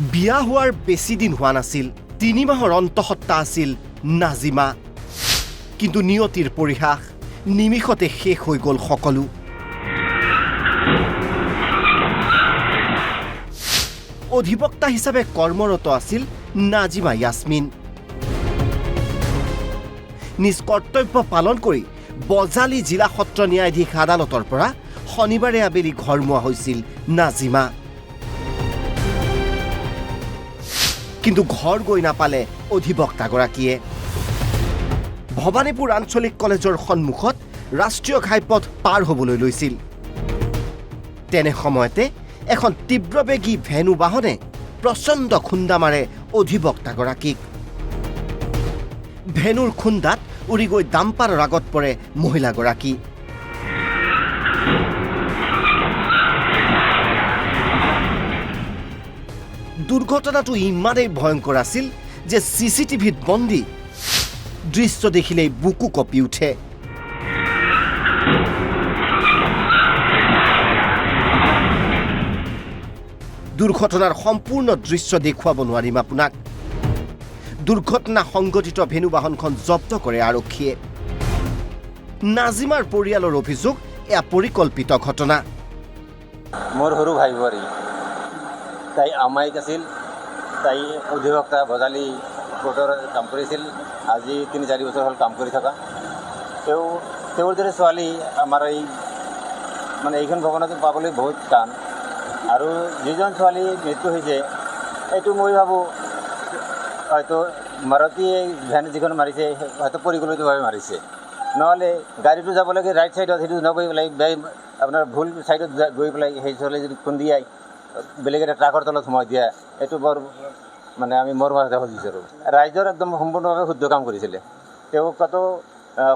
বিয়া হোৱাৰ বেছি দিন হোৱা নাছিল 3 মাহৰ অন্তঃসত্ত্বা আছিল নাজিমা কিন্তু নিয়তিৰ পৰিহাস নিমিষতে শেষ হৈ গ'ল সকলো অধিবক্তা হিচাপে কৰ্মৰত আছিল নাজিমা ইয়াসমিন নিজ কৰ্তব্য পালন কৰি বজালি জিলা সত্ৰ ন্যায়াধীশ আদালতৰ পৰা শনিবাৰে আবেলি ঘৰমুৱা হৈছিল নাজিমা কিন্তু ঘৰ গৈ নাপালে অধিবক্তাগৰাকীয়ে ভবানীপুৰ আঞ্চলিক কলেজৰ সন্মুখত ৰাষ্ট্ৰীয় ঘাইপথ পাৰ হ'বলৈ লৈছিল তেনে সময়তে এখন তীব্ৰবেগী ভেনু বাহনে প্ৰচণ্ড খুন্দা মাৰে অধিবক্তাগৰাকীক ভেনুৰ খুন্দাত উৰি গৈ ডাম্পাৰৰ আগত পৰে মহিলাগৰাকী দুৰ্ঘটনাটো ইমানেই ভয়ংকৰ আছিল যে চিচিটিভিত বন্দী দৃশ্য দেখিলেই বুকু কঁপি উঠে দুৰ্ঘটনাৰ সম্পূৰ্ণ দৃশ্য দেখুৱাব নোৱাৰিম আপোনাক দুৰ্ঘটনা সংঘটিত ভেনু বাহনখন জব্দ কৰে আৰক্ষীয়ে নাজিমাৰ পৰিয়ালৰ অভিযোগ এয়া পৰিকল্পিত ঘটনা মোৰ সৰু ভাই বোৱাৰী তাই আমাইক আছিল তাই অধিবক্তা বজালি কোৰ্টৰ কাম কৰিছিল আজি 3-4 বছৰ হ'ল কাম কৰি থকা তেওঁৰ দৰে ছোৱালী আমাৰ এই মানে এইখন ভৱনতো পাবলৈ বহুত টান আৰু যিজন ছোৱালী মৃত্যু হৈছে এইটো মই ভাবোঁ হয়তো মাৰুতিয়ে ভেন যিখন মাৰিছে হয়তো পৰিকল্পিতভাৱে মাৰিছে নহ'লে গাড়ীটো যাব লাগে ৰাইট ছাইডত সেইটো নগৈ পেলাই আপোনাৰ ভুল ছাইডত গৈ পেলাই সেই ছোৱালী যদি খুন্দিয়াই বেলেগ এটা ট্ৰাকৰ তলত সোমাই দিয়া এইটো বৰ মানে আমি মোৰ ভাষাতে হ'ব বিচাৰোঁ ৰাইজৰ একদম সম্পূৰ্ণভাৱে শুদ্ধ কাম কৰিছিলে তেওঁ কতো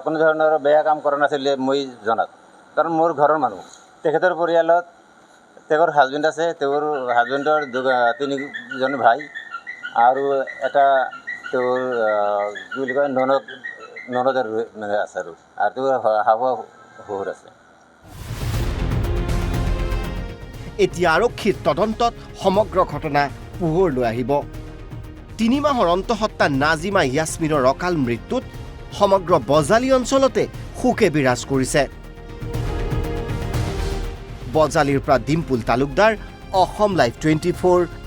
কোনো ধৰণৰ বেয়া কাম কৰা নাছিলে মই জনাত কাৰণ মোৰ ঘৰৰ মানুহ তেখেতৰ পৰিয়ালত তেওঁৰ হাজবেণ্ড আছে তেওঁৰ হাজবেণ্ডৰ 3জন ভাই আৰু এটা তেওঁৰ কি বুলি কয় ননদৰ মানে আছে আৰু তেওঁৰ শাহু শহুৰ আছে এতিয়া আৰক্ষীৰ তদন্তত সমগ্ৰ ঘটনা পোহৰলৈ আহিব 3 মাহৰ অন্তঃসত্ত্বা নাজিমা ইয়াসমিনৰ অকাল মৃত্যুত সমগ্ৰ বজালি অঞ্চলতে শোকে বিৰাজ কৰিছে বজালিৰ পৰা ডিম্পুল তালুকদাৰ অসম লাইভ 24